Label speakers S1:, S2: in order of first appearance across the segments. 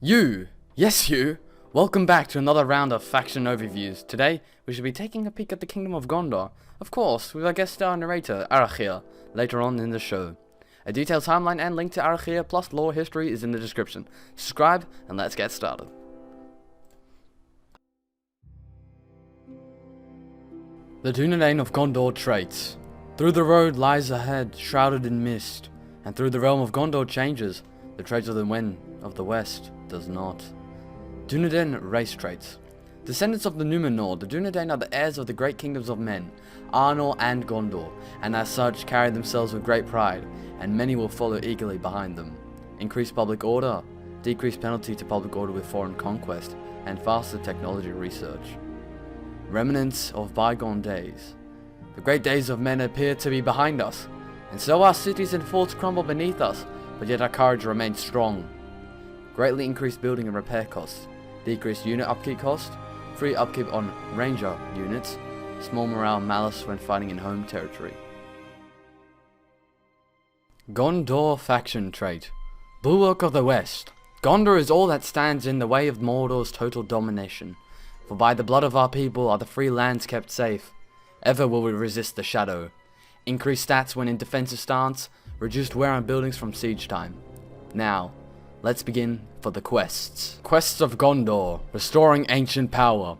S1: You! Yes, you! Welcome back to another round of faction overviews. Today, we should be taking a peek at the Kingdom of Gondor. Of course, with our guest star narrator, Arachir, later on in the show. A detailed timeline and link to Arachir plus lore history is in the description. Subscribe, and let's get started. The Dunedain of Gondor traits. Through the road lies ahead, shrouded in mist, and through the realm of Gondor changes, the traits of the wind of the west does not. Dunedain race traits. Descendants of the Numenor, the Dunedain are the heirs of the great kingdoms of men, Arnor and Gondor, and as such carry themselves with great pride, and many will follow eagerly behind them. Increased public order, decreased penalty to public order with foreign conquest, and faster technology research. Remnants of bygone days. The great days of men appear to be behind us, and so our cities and forts crumble beneath us, but yet our courage remains strong. Greatly increased building and repair costs, decreased unit upkeep cost, free upkeep on ranger units, small morale malice when fighting in home territory. Gondor faction trait. Bulwark of the West. Gondor is all that stands in the way of Mordor's total domination. For by the blood of our people are the free lands kept safe. Ever will we resist the shadow. Increased stats when in defensive stance, reduced wear on buildings from siege time. Now, let's begin for the quests. Quests of Gondor, restoring ancient power.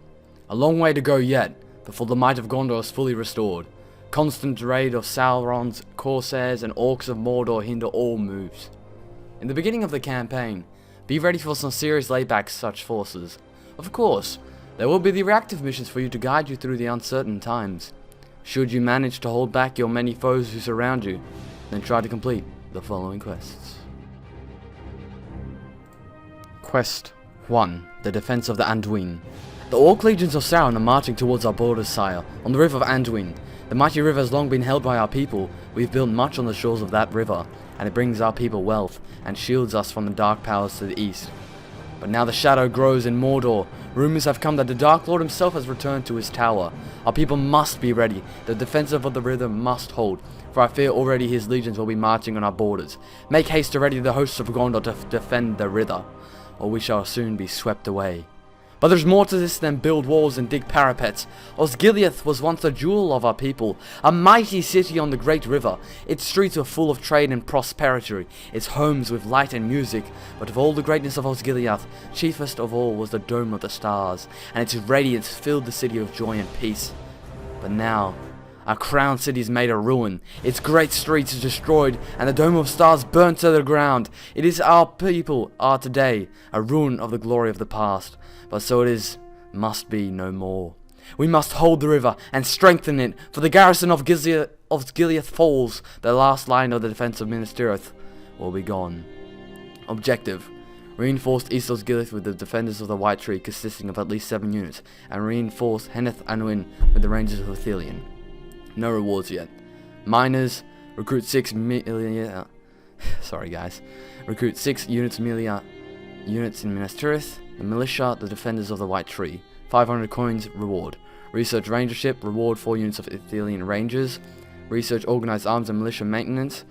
S1: A long way to go yet, before the might of Gondor is fully restored. Constant raid of Sauron's corsairs and orcs of Mordor hinder all moves. In the beginning of the campaign, be ready for some serious laybacks such forces. Of course, there will be the reactive missions for you to guide you through the uncertain times. Should you manage to hold back your many foes who surround you, then try to complete the following quests. Quest 1. The Defense of the Anduin. The Orc legions of Sauron are marching towards our borders, sire, on the river of Anduin. The mighty river has long been held by our people. We've built much on the shores of that river, and it brings our people wealth, and shields us from the dark powers to the east. But now the shadow grows in Mordor. Rumors have come that the Dark Lord himself has returned to his tower. Our people must be ready. The defensive of the river must hold, for I fear already his legions will be marching on our borders. Make haste to ready the hosts of Gondor to defend the river, or we shall soon be swept away. But there's more to this than build walls and dig parapets. Osgiliath was once the jewel of our people, a mighty city on the great river. Its streets were full of trade and prosperity, its homes with light and music. But of all the greatness of Osgiliath, chiefest of all was the Dome of the Stars, and its radiance filled the city with joy and peace. But now, our crown city is made a ruin, its great streets are destroyed, and the Dome of Stars burnt to the ground. It is our people are today, a ruin of the glory of the past, but so it is, must be no more. We must hold the river and strengthen it, for the garrison of Gileath falls, the last line of the defense of Minas Tirith will be gone. Objective. Reinforced East Osgiliath with the defenders of the White Tree consisting of at least 7 units, and reinforce Henneth Anduin with the rangers of Ecthelion. No rewards yet. Miners, recruit 6 units in Minas Tirith. The militia, the defenders of the White Tree. 500 coins, reward. Research rangership, reward 4 units of Ecthelion rangers. Research organized arms and militia maintenance.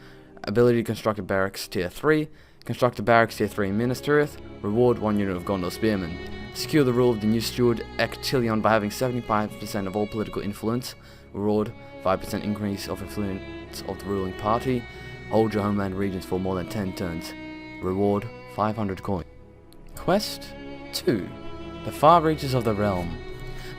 S1: Ability to construct a barracks tier 3. Construct a barracks tier 3 in Minas Tirith. Reward 1 unit of Gondor spearmen. Secure the rule of the new steward Ecthelion by having 75% of all political influence. Reward 5% increase of influence of the ruling party. Hold your homeland regions for more than 10 turns. Reward 500 coins. Quest 2. The Far Reaches of the Realm.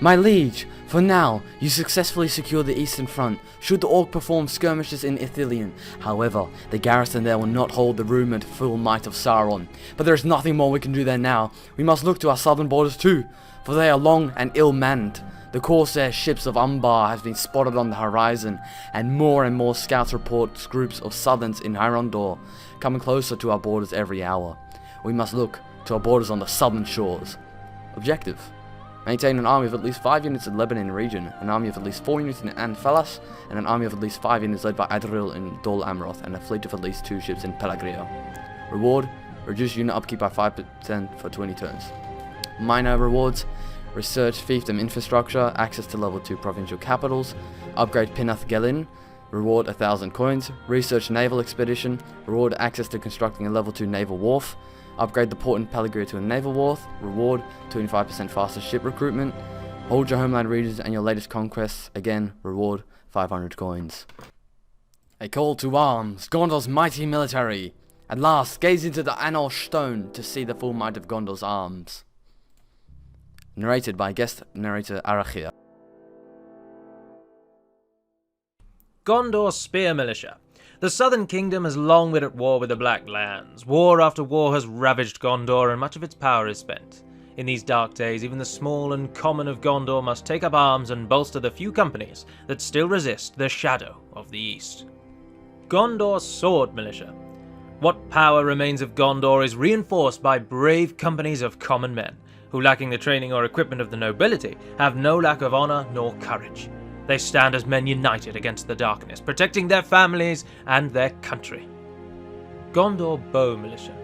S1: My liege, for now, you successfully secured the eastern front, should the Orc perform skirmishes in Ecthelion. However, the garrison there will not hold the rumoured full might of Sauron. But there is nothing more we can do there now. We must look to our southern borders too, for they are long and ill-manned. The corsair ships of Umbar have been spotted on the horizon, and more scouts report groups of Southrons in Hirondor coming closer to our borders every hour. We must look to our borders on the southern shores. Objective. Maintain an army of at least 5 units in Lebanon region, an army of at least 4 units in Anfalas, and an army of at least 5 units led by Adril in Dol Amroth, and a fleet of at least 2 ships in Pelagria. Reward. Reduce unit upkeep by 5% for 20 turns. Minor rewards. Research fiefdom infrastructure, access to level 2 provincial capitals, upgrade Pinath Gelin, reward 1,000 coins, research naval expedition, reward access to constructing a level 2 naval wharf, Upgrade the port in Pelagria to a naval wharf. Reward 25% faster ship recruitment. Hold your homeland regions and your latest conquests. Again, reward 500 coins. A call to arms. Gondor's mighty military. At last, gaze into the Anor stone to see the full might of Gondor's arms. Narrated by guest narrator Arachia.
S2: Gondor Spear Militia. The Southern Kingdom has long been at war with the Black Lands. War after war has ravaged Gondor, and much of its power is spent. In these dark days, even the small and common of Gondor must take up arms and bolster the few companies that still resist the shadow of the East. Gondor Sword Militia. What power remains of Gondor is reinforced by brave companies of common men, who, lacking the training or equipment of the nobility, have no lack of honour nor courage. They stand as men united against the darkness, protecting their families and their country. Gondor Bow Militia.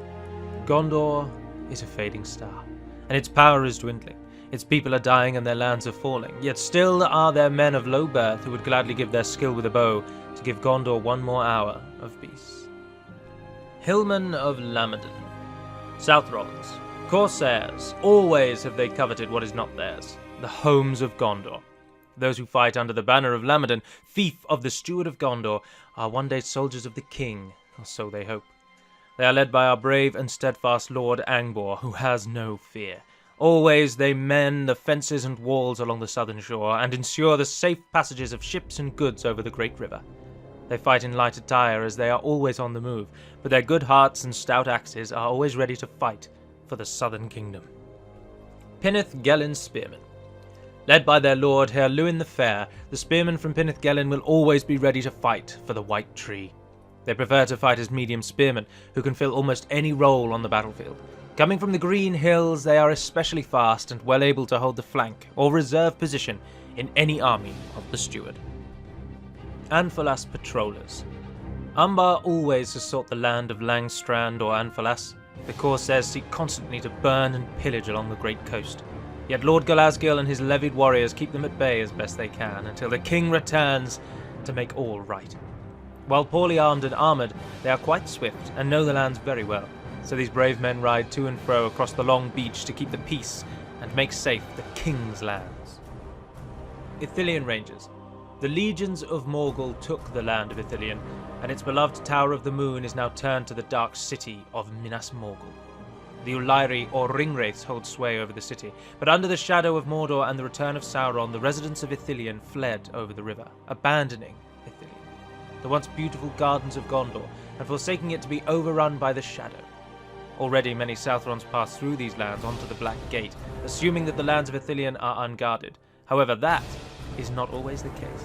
S2: Gondor is a fading star, and its power is dwindling. Its people are dying and their lands are falling, yet still are there men of low birth who would gladly give their skill with a bow to give Gondor one more hour of peace. Hillmen of Lamadan. Southrons. Corsairs. Always have they coveted what is not theirs, the homes of Gondor. Those who fight under the banner of Lamadan, fief of the steward of Gondor, are one day soldiers of the king, or so they hope. They are led by our brave and steadfast Lord Angbor, who has no fear. Always they mend the fences and walls along the southern shore, and ensure the safe passages of ships and goods over the great river. They fight in light attire, as they are always on the move, but their good hearts and stout axes are always ready to fight for the southern kingdom. Pinnith Gellin Spearmen. Led by their lord Herr Luin the Fair, the spearmen from Pinnith Gellin will always be ready to fight for the White Tree. They prefer to fight as medium spearmen, who can fill almost any role on the battlefield. Coming from the Green Hills, they are especially fast and well able to hold the flank or reserve position in any army of the steward. Anfalas Patrollers. Umbar always has sought the land of Langstrand or Anfalas. The Corsairs seek constantly to burn and pillage along the great coast. Yet Lord Galasgil and his levied warriors keep them at bay as best they can, until the king returns to make all right. While poorly armed and armoured, they are quite swift and know the lands very well, so these brave men ride to and fro across the long beach to keep the peace and make safe the king's lands. Ecthelion Rangers. The legions of Morgul took the land of Ecthelion, and its beloved Tower of the Moon is now turned to the dark city of Minas Morgul. The Ulyri, or Ringwraiths, hold sway over the city, but under the shadow of Mordor and the return of Sauron, the residents of Ecthelion fled over the river, abandoning Ecthelion, the once beautiful gardens of Gondor, and forsaking it to be overrun by the shadow. Already many Southrons pass through these lands onto the Black Gate, assuming that the lands of Ecthelion are unguarded. However, that is not always the case.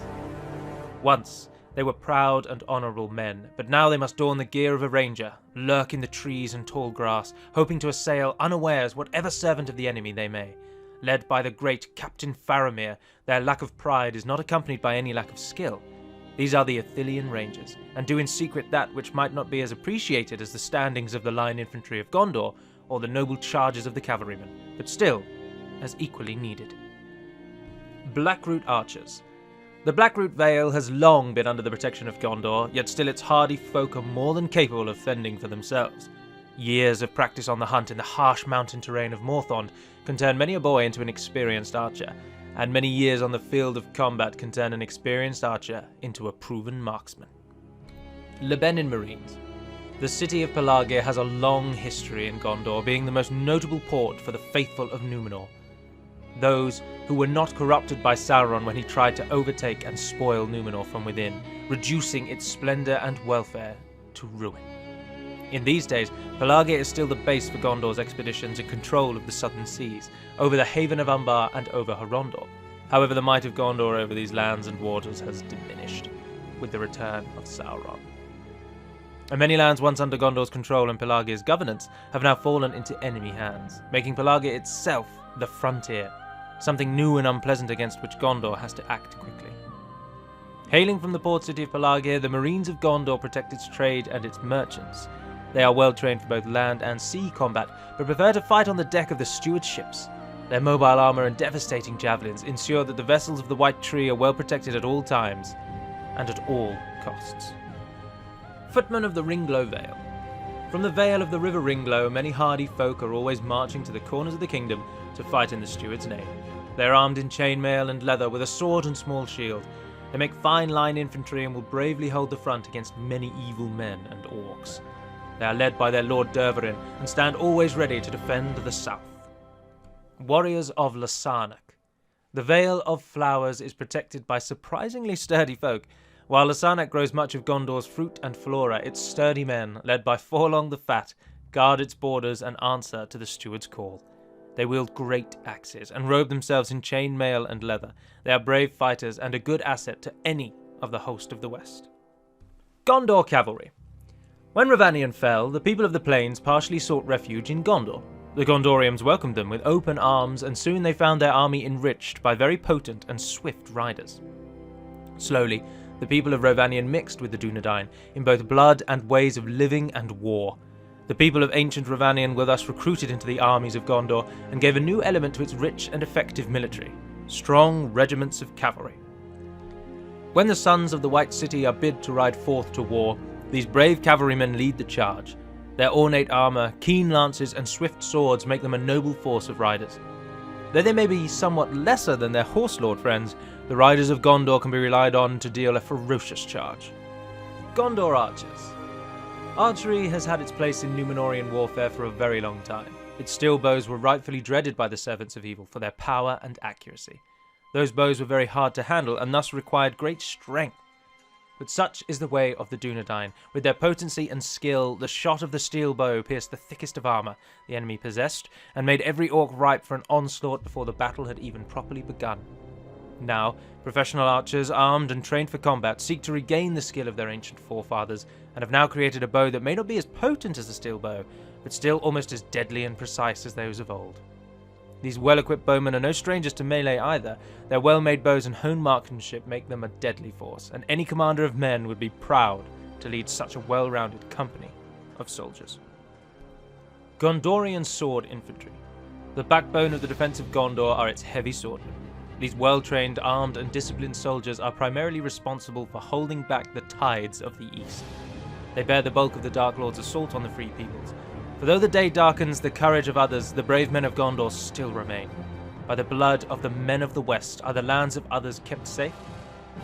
S2: Once, they were proud and honourable men, but now they must don the gear of a ranger, lurk in the trees and tall grass, hoping to assail unawares whatever servant of the enemy they may. Led by the great Captain Faramir, their lack of pride is not accompanied by any lack of skill. These are the Ecthelion Rangers, and do in secret that which might not be as appreciated as the standings of the line infantry of Gondor, or the noble charges of the cavalrymen, but still as equally needed. Blackroot Archers. The Blackroot Vale has long been under the protection of Gondor, yet still its hardy folk are more than capable of fending for themselves. Years of practice on the hunt in the harsh mountain terrain of Morthond can turn many a boy into an experienced archer, and many years on the field of combat can turn an experienced archer into a proven marksman. Lebanon Marines. The city of Pelargir has a long history in Gondor, being the most notable port for the faithful of Numenor. Those who were not corrupted by Sauron when he tried to overtake and spoil Numenor from within, reducing its splendour and welfare to ruin. In these days, Pelargir is still the base for Gondor's expeditions and control of the southern seas, over the haven of Umbar and over Horondor. However, the might of Gondor over these lands and waters has diminished, with the return of Sauron. And many lands once under Gondor's control and Pelargir's governance have now fallen into enemy hands, making Pelargir itself the frontier, something new and unpleasant against which Gondor has to act quickly. Hailing from the port city of Pelargir, the Marines of Gondor protect its trade and its merchants. They are well trained for both land and sea combat, but prefer to fight on the deck of the steward's ships. Their mobile armour and devastating javelins ensure that the vessels of the White Tree are well protected at all times and at all costs. Footmen of the Ringglow Vale. From the vale of the river Ringlow, many hardy folk are always marching to the corners of the kingdom to fight in the steward's name. They are armed in chainmail and leather with a sword and small shield. They make fine line infantry and will bravely hold the front against many evil men and orcs. They are led by their lord Dervarin and stand always ready to defend the south. Warriors of Lasarnak. The Vale of Flowers is protected by surprisingly sturdy folk. While Lasarnak grows much of Gondor's fruit and flora, its sturdy men, led by Forlong the Fat, guard its borders and answer to the steward's call. They wield great axes and robe themselves in chain mail and leather. They are brave fighters and a good asset to any of the host of the West. Gondor Cavalry. When Ravanion fell, the people of the plains partially sought refuge in Gondor. The Gondorians welcomed them with open arms, and soon they found their army enriched by very potent and swift riders. Slowly, the people of Rovanion mixed with the Dunedain in both blood and ways of living and war. The people of ancient Rovanion were thus recruited into the armies of Gondor and gave a new element to its rich and effective military: strong regiments of cavalry. When the sons of the White City are bid to ride forth to war, these brave cavalrymen lead the charge. Their ornate armour, keen lances and swift swords make them a noble force of riders. Though they may be somewhat lesser than their horse lord friends, the riders of Gondor can be relied on to deal a ferocious charge. Gondor Archers. Archery has had its place in Numenorian warfare for a very long time. Its steel bows were rightfully dreaded by the servants of evil for their power and accuracy. Those bows were very hard to handle and thus required great strength. But such is the way of the Dunedain. With their potency and skill, the shot of the steel bow pierced the thickest of armour the enemy possessed, and made every orc ripe for an onslaught before the battle had even properly begun. Now, professional archers, armed and trained for combat, seek to regain the skill of their ancient forefathers, and have now created a bow that may not be as potent as the steel bow, but still almost as deadly and precise as those of old. These well-equipped bowmen are no strangers to melee either. Their well-made bows and honed marksmanship make them a deadly force, and any commander of men would be proud to lead such a well-rounded company of soldiers. Gondorian Sword Infantry. The backbone of the defence of Gondor are its heavy swordmen. These well-trained, armed and disciplined soldiers are primarily responsible for holding back the tides of the East. They bear the bulk of the Dark Lord's assault on the Free Peoples. For though the day darkens the courage of others, the brave men of Gondor still remain. By the blood of the men of the West are the lands of others kept safe.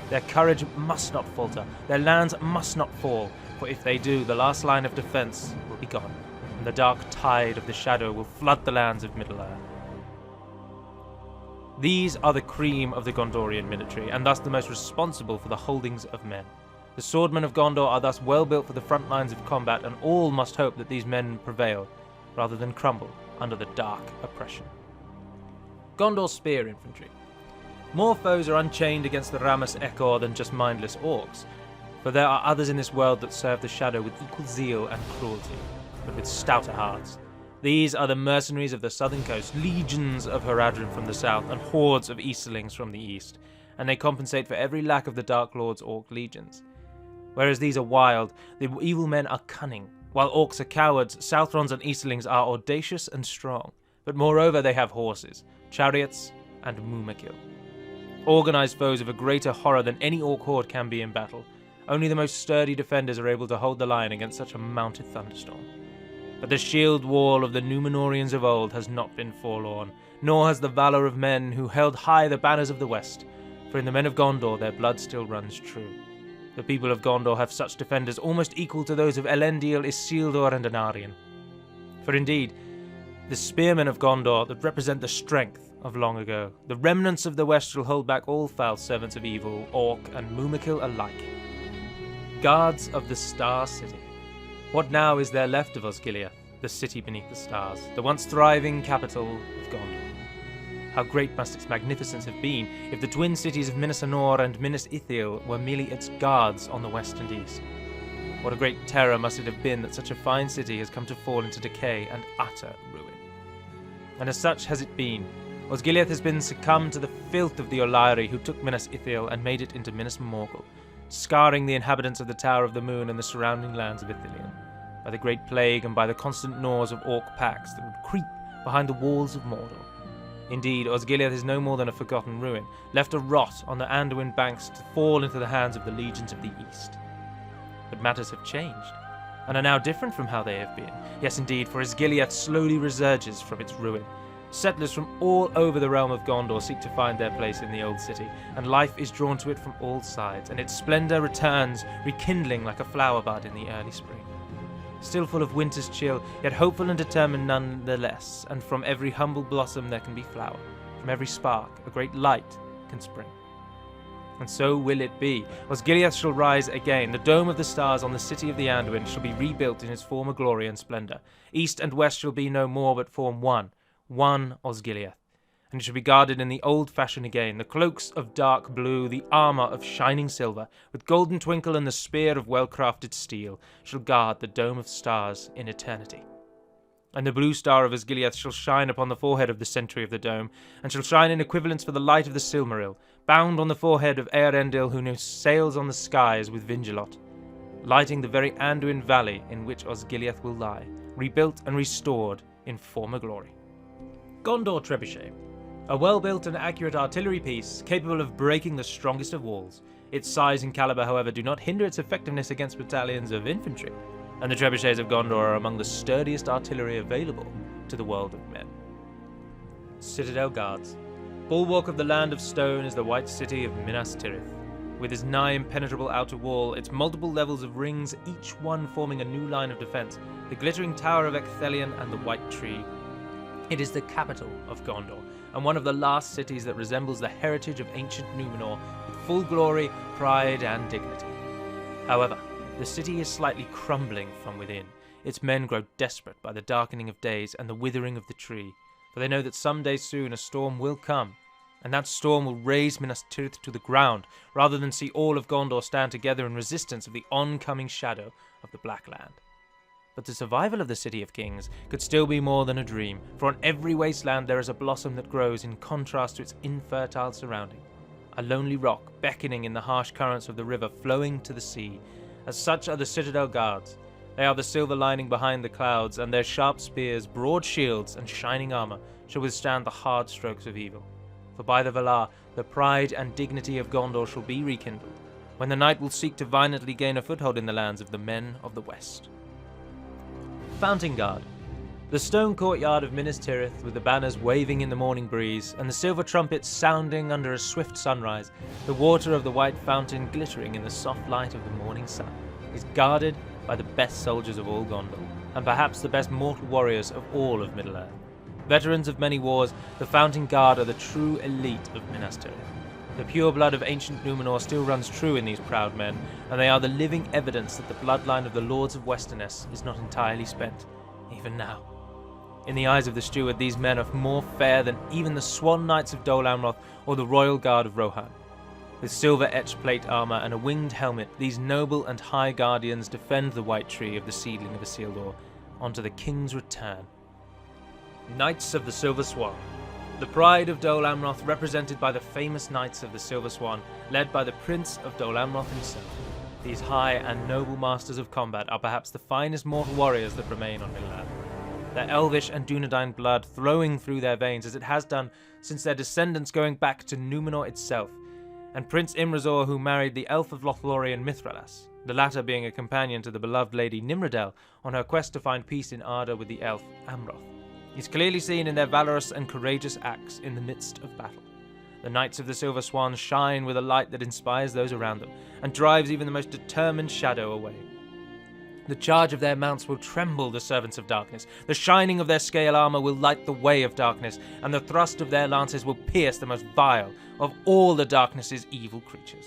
S2: Their courage must not falter, their lands must not fall, for if they do, the last line of defence will be gone, and the dark tide of the shadow will flood the lands of Middle-earth. These are the cream of the Gondorian military, and thus the most responsible for the holdings of men. The swordmen of Gondor are thus well built for the front lines of combat, and all must hope that these men prevail, rather than crumble under the dark oppression. Gondor Spear Infantry. More foes are unchained against the Ramus Ekor than just mindless orcs, for there are others in this world that serve the shadow with equal zeal and cruelty, but with stouter hearts. These are the mercenaries of the southern coast, legions of Haradrim from the south, and hordes of Easterlings from the east, and they compensate for every lack of the Dark Lord's orc legions. Whereas these are wild, the evil men are cunning. While orcs are cowards, Southrons and Easterlings are audacious and strong, but moreover they have horses, chariots, and Mumakil. Organised foes of a greater horror than any orc horde can be in battle. Only the most sturdy defenders are able to hold the line against such a mounted thunderstorm. But the shield wall of the Numenorians of old has not been forlorn, nor has the valour of men who held high the banners of the West, for in the men of Gondor their blood still runs true. The people of Gondor have such defenders almost equal to those of Elendil, Isildur and Anórien. For indeed, the spearmen of Gondor that represent the strength of long ago, the remnants of the West shall hold back all foul servants of evil, orc and Mumakil alike. Guards of the Star City. What now is there left of Osgiliath, the city beneath the stars, the once thriving capital of Gondor? How great must its magnificence have been if the twin cities of Minas Anor and Minas Ithil were merely its guards on the west and east. What a great terror must it have been that such a fine city has come to fall into decay and utter ruin. And as such has it been. Osgiliath has been succumbed to the filth of the Olairi who took Minas Ithil and made it into Minas Morgul, scarring the inhabitants of the Tower of the Moon and the surrounding lands of Ecthelion, by the great plague and by the constant gnaws of orc packs that would creep behind the walls of Mordor. Indeed, Osgiliath is no more than a forgotten ruin, left to rot on the Anduin banks to fall into the hands of the legions of the East. But matters have changed. and are now different from how they have been. Yes, indeed, for Osgiliath slowly resurges from its ruin. Settlers from all over the realm of Gondor seek to find their place in the old city, and life is drawn to it from all sides, and its splendor returns, rekindling like a flower bud in the early spring. Still full of winter's chill, yet hopeful and determined nonetheless, and from every humble blossom there can be flower, from every spark a great light can spring. And so will it be. Osgiliath shall rise again. The dome of the stars on the city of the Anduin shall be rebuilt in its former glory and splendor. East and west shall be no more, but form one Osgiliath. And it shall be guarded in the old fashion again, the cloaks of dark blue, the armour of shining silver, with golden twinkle and the spear of well-crafted steel, shall guard the dome of stars in eternity. And the blue star of Osgiliath shall shine upon the forehead of the sentry of the dome, and shall shine in equivalence for the light of the Silmaril, bound on the forehead of Eärendil, who now sails on the skies with Vingelot, lighting the very Anduin valley in which Osgiliath will lie, rebuilt and restored in former glory. Gondor Trebuchet. A well-built and accurate artillery piece capable of breaking the strongest of walls. Its size and caliber, however, do not hinder its effectiveness against battalions of infantry, and the trebuchets of Gondor are among the sturdiest artillery available to the world of men. Citadel Guards. Bulwark of the land of stone is the white city of Minas Tirith. With its nigh impenetrable outer wall, its multiple levels of rings, each one forming a new line of defence, the glittering tower of Ecthelion and the white tree. It is the capital of Gondor, and one of the last cities that resembles the heritage of ancient Numenor, with full glory, pride, and dignity. However, the city is slightly crumbling from within. Its men grow desperate by the darkening of days and the withering of the tree, for they know that some day soon a storm will come, and that storm will raze Minas Tirith to the ground, rather than see all of Gondor stand together in resistance of the oncoming shadow of the Black Land. But the survival of the City of Kings could still be more than a dream, for on every wasteland there is a blossom that grows in contrast to its infertile surrounding, a lonely rock beckoning in the harsh currents of the river flowing to the sea. As such are the Citadel Guards. They are the silver lining behind the clouds, and their sharp spears, broad shields, and shining armour shall withstand the hard strokes of evil. For by the Valar, the pride and dignity of Gondor shall be rekindled, when the night will seek to violently gain a foothold in the lands of the men of the West. Fountain Guard. The stone courtyard of Minas Tirith, with the banners waving in the morning breeze, and the silver trumpets sounding under a swift sunrise, the water of the white fountain glittering in the soft light of the morning sun, is guarded by the best soldiers of all Gondor, and perhaps the best mortal warriors of all of Middle-earth. Veterans of many wars, the Fountain Guard are the true elite of Minas Tirith. The pure blood of ancient Numenor still runs true in these proud men, and they are the living evidence that the bloodline of the Lords of Westerness is not entirely spent, even now. In the eyes of the steward, these men are more fair than even the Swan Knights of Dol Amroth or the Royal Guard of Rohan. With silver-etched plate armour and a winged helmet, these noble and high guardians defend the white tree of the seedling of Isildur onto the King's return. Knights of the Silver Swan. The pride of Dol Amroth, represented by the famous Knights of the Silver Swan, led by the Prince of Dol Amroth himself. These high and noble masters of combat are perhaps the finest mortal warriors that remain on Middle-earth. Their elvish and Dunedain blood flowing through their veins as it has done since their descendants going back to Numenor itself, and Prince Imrazor, who married the elf of Lothlorien Mithralas, the latter being a companion to the beloved lady Nimrodel on her quest to find peace in Arda with the elf Amroth, is clearly seen in their valorous and courageous acts in the midst of battle. The Knights of the Silver Swan shine with a light that inspires those around them, and drives even the most determined shadow away. The charge of their mounts will tremble the servants of darkness, the shining of their scale armour will light the way of darkness, and the thrust of their lances will pierce the most vile of all the darkness's evil creatures.